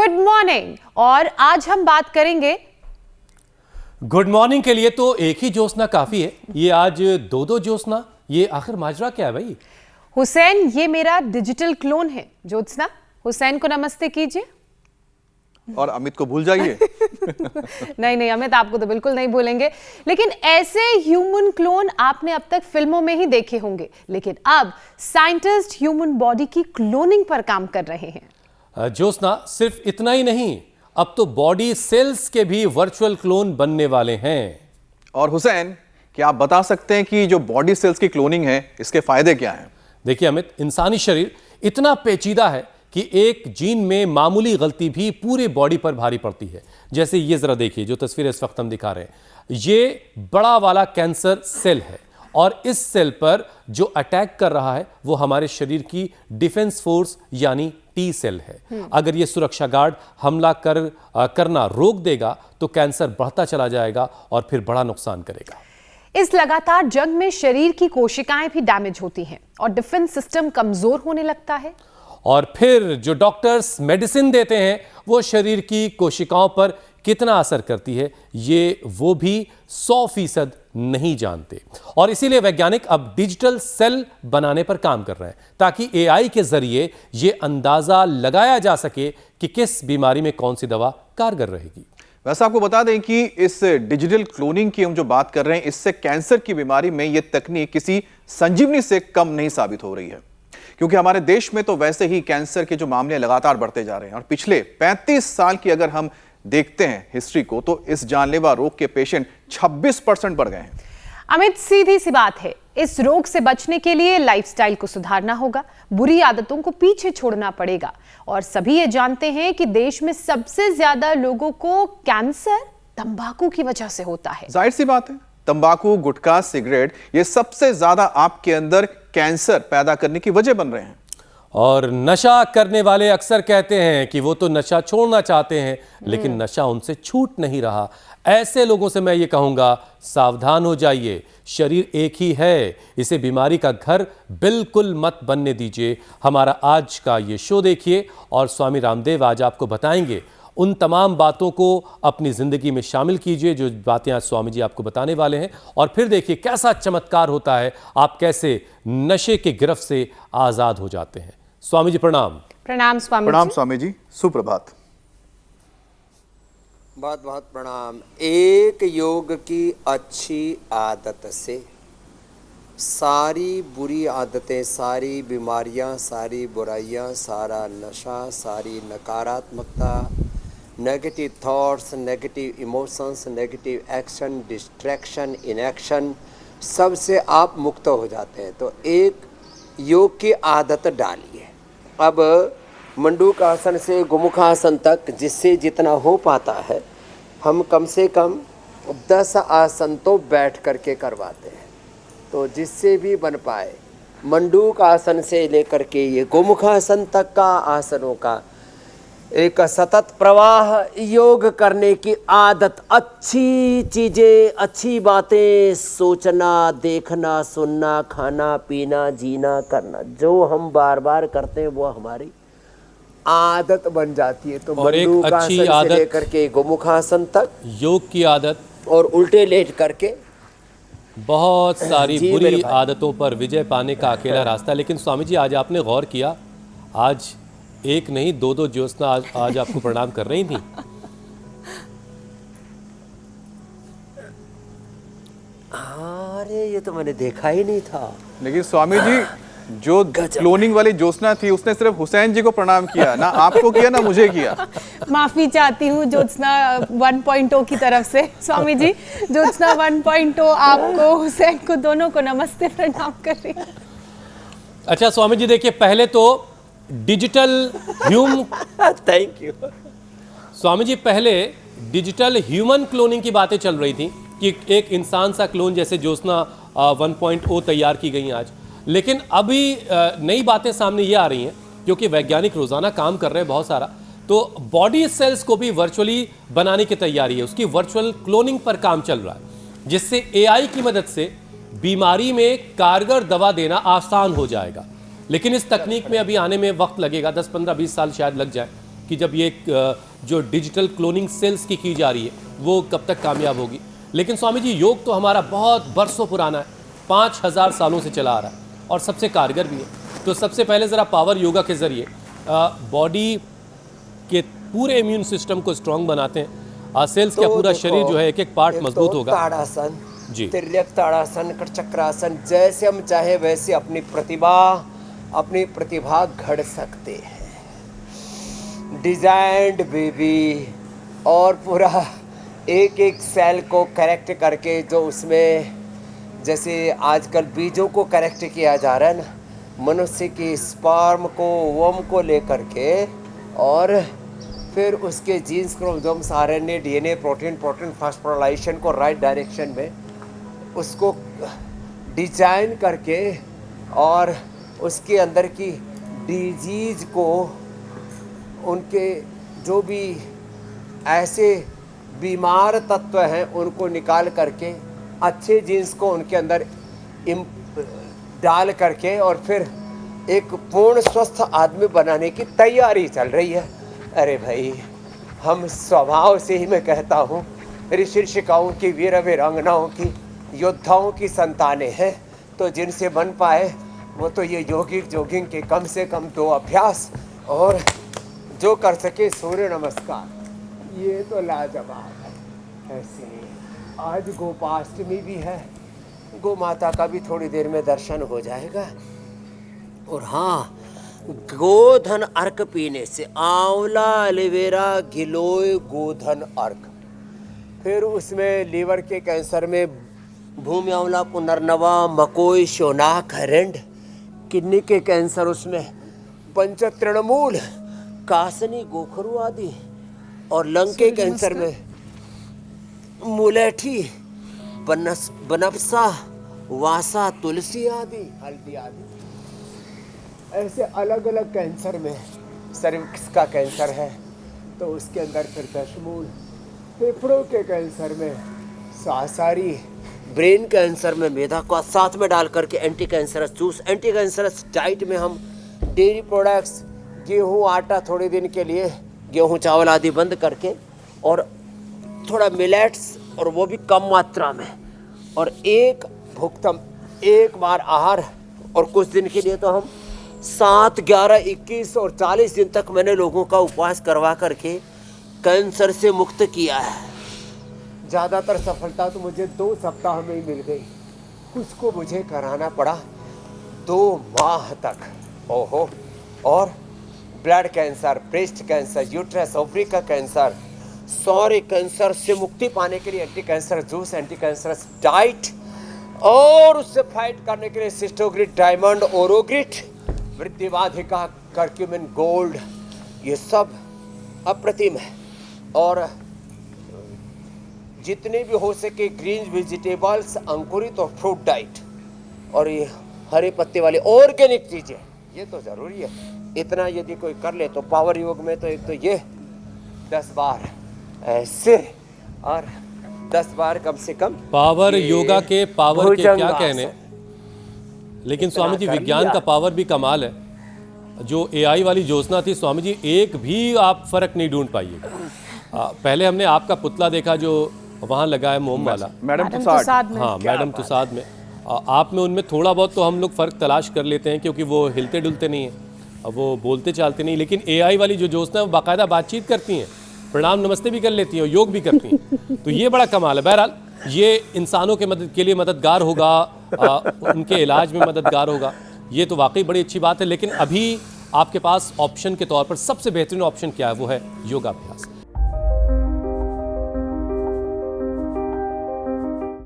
Good morning. और आज हम बात करेंगे। गुड मॉर्निंग के लिए तो एक ही ज्योत्सना काफी है, ये आज दो दो ज्योत्सना, ये आखिर माजरा क्या है भाई? हुसैन, ये मेरा डिजिटल क्लोन है। ज्योत्सना, हुसैन को नमस्ते कीजिए। और अमित को भूल जाइए। नहीं अमित, आपको तो बिल्कुल नहीं भूलेंगे। लेकिन ऐसे ह्यूमन क्लोन आपने अब तक फिल्मों में ही देखे होंगे, लेकिन अब साइंटिस्ट ह्यूमन बॉडी की क्लोनिंग पर काम कर रहे हैं। ज्योत्सना, सिर्फ इतना ही नहीं, अब तो बॉडी सेल्स के भी वर्चुअल क्लोन बनने वाले हैं। और हुसैन, क्या आप बता सकते हैं कि जो बॉडी सेल्स की क्लोनिंग है, इसके फायदे क्या हैं? देखिए अमित, इंसानी शरीर इतना पेचीदा है कि एक जीन में मामूली गलती भी पूरे बॉडी पर भारी पड़ती है। जैसे ये जरा देखिए, जो तस्वीर इस वक्त हम दिखा रहे हैं, ये बड़ा वाला कैंसर सेल है और इस सेल पर जो अटैक कर रहा है वो हमारे शरीर की डिफेंस फोर्स यानी टी सेल है। अगर ये सुरक्षा गार्ड हमला करना रोक देगा तो कैंसर बढ़ता चला जाएगा और फिर बड़ा नुकसान करेगा। इस लगातार जंग में शरीर की कोशिकाएं भी डैमेज होती हैं और डिफेंस सिस्टम कमजोर होने लगता है। और फिर जो डॉक्टर्स मेडिसिन देते हैं वो शरीर की कोशिकाओं पर कितना असर करती है ये वो भी 100% नहीं जानते। और इसीलिए वैज्ञानिक अब डिजिटल सेल बनाने पर काम कर रहे हैं ताकि एआई के जरिए ये अंदाजा लगाया जा सके कि किस बीमारी में कौन सी दवा कारगर रहेगी। वैसे आपको बता दें कि इस डिजिटल क्लोनिंग की हम जो बात कर रहे हैं, इससे कैंसर की बीमारी में यह तकनीक किसी संजीवनी से कम नहीं साबित हो रही है, क्योंकि हमारे देश में तो वैसे ही कैंसर के जो मामले लगातार बढ़ते जा रहे हैं और पिछले 35 साल की अगर हम देखते हैं हिस्ट्री को, तो इस जानलेवा रोग के पेशेंट 26% बढ़ गए हैं। अमित, सीधी सी बात है, इस रोग से बचने के लिए लाइफस्टाइल को सुधारना होगा, बुरी आदतों को पीछे छोड़ना पड़ेगा। और सभी ये जानते हैं कि देश में सबसे ज्यादा लोगों को कैंसर तंबाकू की वजह से होता है। जाहिर सी बात है, तंबाकू, गुटखा, सिगरेट, ये सबसे ज्यादा आपके अंदर कैंसर पैदा करने की वजह बन रहे हैं। और नशा करने वाले अक्सर कहते हैं कि वो तो नशा छोड़ना चाहते हैं, लेकिन नशा उनसे छूट नहीं रहा। ऐसे लोगों से मैं ये कहूंगा, सावधान हो जाइए। शरीर एक ही है, इसे बीमारी का घर बिल्कुल मत बनने दीजिए। हमारा आज का ये शो देखिए और स्वामी रामदेव आज आपको बताएंगे। उन तमाम बातों को अपनी जिंदगी में शामिल कीजिए जो बातें आज स्वामी जी आपको बताने वाले हैं, और फिर देखिए कैसा चमत्कार होता है, आप कैसे नशे के गिरफ्त से आजाद हो जाते हैं। स्वामी जी प्रणाम। प्रणाम स्वामी जी। प्रणाम स्वामी जी, सुप्रभात। बहुत बहुत प्रणाम। एक योग की अच्छी आदत से सारी बुरी आदतें, सारी बीमारियां, सारी बुराइयां, सारा नशा, सारी नकारात्मकता, negative thoughts, negative emotions, negative action, distraction, inaction, सब से आप मुक्त हो जाते हैं। तो एक योग की आदत डालिए। अब मंडूकासन से गोमुखासन तक जिससे जितना हो पाता है, हम कम से कम 10 आसन तो बैठ करके करवाते हैं। तो जिससे भी बन पाए, मंडूकासन से लेकर के ये गोमुखासन तक का आसनों का एक सतत प्रवाह योग करने की आदत। अच्छी चीज़ें, अच्छी बातें सोचना, देखना, सुनना, खाना पीना, जीना, करना, जो हम बार बार करते हैं वो हमारी आदत बन जाती है। तो और एक अच्छी मंडूकासन आदत से लेकर के गोमुखासन तक, योग की आदत, और उल्टे लेट करके बहुत सारी जी बुरी मेरे भाई। आदतों पर विजय पाने का अकेला रास्ता। लेकिन स्वामी जी, आज आपने गौर किया, आज एक नहीं दो ज्योत्सना आज आपको प्रणाम कर रही थी। अरे ये तो मैंने देखा ही नहीं था। लेकिन स्वामी जी, जो क्लोनिंग वाली ज्योत्सना थी उसने सिर्फ हुसैन जी को प्रणाम किया, ना आपको किया ना मुझे किया। माफी चाहती हूँ ज्योत्सना 1.0 की तरफ से। स्वामी जी, ज्योत्सना 1.0 आपको, हुसैन को, दोनों को नमस्ते प्रणाम कर रही है। अच्छा स्वामी जी, देखिए पहले तो digital thank you Swami ji, पहले डिजिटल ह्यूमन क्लोनिंग की बातें चल रही थी कि एक इंसान सा क्लोन जैसे ज्योत्सना 1.0 तैयार की गई आज। लेकिन अभी नई बातें सामने ये आ रही हैं, क्योंकि वैज्ञानिक रोजाना काम कर रहे हैं बहुत सारा, तो बॉडी सेल्स को भी वर्चुअली बनाने की तैयारी है, उसकी वर्चुअल क्लोनिंग पर काम चल रहा है, जिससे एआई की मदद से बीमारी में कारगर दवा देना आसान हो जाएगा। लेकिन इस तकनीक में अभी आने में वक्त लगेगा, 10, 15, 20 साल शायद लग जाए। कि जब ये जो डिजिटल क्लोनिंग सेल्स की जा रही है वो कब तक कामयाब होगी। लेकिन स्वामी जी, योग तो हमारा बहुत बरसों पुराना है, 5000 सालों से चला आ रहा है और सबसे कारगर भी है। तो सबसे पहले ज़रा पावर योगा के ज़रिए बॉडी के पूरे इम्यून सिस्टम को स्ट्रांग बनाते हैं। सेल्स का पूरा शरीर जो है एक एक पार्ट मजबूत होगा। ताड़ासन जी, तिर्यक ताड़ासन, चक्रासन, जैसे हम चाहे वैसे अपनी प्रतिभा घड़ सकते हैं। डिजाइंड बेबी, और पूरा एक एक सेल को करेक्ट करके, जो उसमें जैसे आजकल बीजों को करेक्ट किया जा रहा है ना, मनुष्य की स्पर्म को, ओवम को लेकर के, और फिर उसके genes, chromosomes, RNA, DNA, protein phosphorylation को राइट डायरेक्शन में उसको डिजाइन करके, और उसके अंदर की डिजीज को, उनके जो भी ऐसे बीमार तत्व हैं उनको निकाल करके अच्छे जीन्स को उनके अंदर डाल करके, और फिर एक पूर्ण स्वस्थ आदमी बनाने की तैयारी चल रही है। अरे भाई, हम स्वभाव से ही, मैं कहता हूँ, ऋषि ऋषिकाओं की, वीर वीरांगनाओं की, योद्धाओं की संतानें हैं। तो जिनसे बन पाए वो तो ये जोगिंग के कम से कम 2 अभ्यास, और जो कर सके सूर्य नमस्कार, ये तो लाजवाब है। ऐसे आज गोपाष्टमी भी है, गो माता का भी थोड़ी देर में दर्शन हो जाएगा। और हाँ, गोधन अर्क पीने से, आंवला, एलोवेरा, गिलोय गोधन अर्क, फिर उसमें लीवर के कैंसर में भूमि आंवला, पुनर्नवा, मकोई, शोनाक, हरेंड, किडनी के कैंसर उसमें पंचतृणमूल, कासनी, गोखरू आदि, और लंग के कैंसर में मुलेठी, बनफसा, वासा, तुलसी आदि, हल्दी आदि। ऐसे अलग अलग कैंसर में, सर्विक्स का कैंसर है तो उसके अंदर फिर दशमूल, फेफड़ों के कैंसर में सासारी, ब्रेन कैंसर में मेधा को साथ में डाल करके anti cancerous juice, anti cancerous diet में हम डेयरी प्रोडक्ट्स, गेहूँ, आटा, थोड़े दिन के लिए गेहूँ, चावल आदि बंद करके, और थोड़ा मिलेट्स, और वो भी कम मात्रा में, और एक भुक्तम, एक बार आहार। और कुछ दिन के लिए तो हम 7, 11, 21 और 40 दिन तक मैंने लोगों का उपवास करवा करके कैंसर से मुक्त किया है। ज़्यादातर सफलता तो मुझे 2 सप्ताह में ही मिल गई, कुछ को मुझे कराना पड़ा 2 माह तक। ओहो। और blood cancer, breast cancer, uterus, ovary का कैंसर, सारे कैंसर से मुक्ति पाने के लिए anti cancer juice, anti cancer diet, और उससे फाइट करने के लिए सिस्टोग्रिड, डायमंड, ओरोग्रिड, वृद्धिवाधिका, कर्क्यूमिन गोल्ड, ये सब अप्रतिम है। और जितने भी हो सके ग्रीन वेजिटेबल्स, अंकुरित और फ्रूट डाइट, और ये हरे पत्ते वाले ऑर्गेनिक चीज़ें, ये तो ज़रूरी है। इतना यदि कोई कर ले तो पावर योग में तो एक तो ये 10 बार ऐसे, और 10 बार कम से कम पावर योगा के पावर के क्या कहने। लेकिन स्वामी जी, कर विज्ञान लिया। का पावर भी कमाल है। जो एआई वाली योजना थी स्वामी जी, एक भी आप फर्क नहीं ढूंढ पाइएगा। पहले हमने आपका पुतला देखा जो वहाँ लगा है मोम वाला, मैडम मैडम तुसाद। तुसाद में। हाँ, मैडम तुसाद में। आप में उनमें थोड़ा बहुत तो हम लोग फ़र्क तलाश कर लेते हैं, क्योंकि वो हिलते डुलते नहीं हैं, अब वो बोलते चालते नहीं। लेकिन एआई वाली जो योजना है वो बाकायदा बातचीत करती हैं, प्रणाम नमस्ते भी कर लेती हैं और योग भी करती हैं। तो ये बड़ा कमाल है। बहरहाल ये इंसानों के मदद के लिए मददगार होगा, उनके इलाज में मददगार होगा, ये तो वाकई बड़ी अच्छी बात है। लेकिन अभी आपके पास ऑप्शन के तौर पर सबसे बेहतरीन ऑप्शन क्या है? वो है योगाभ्यास।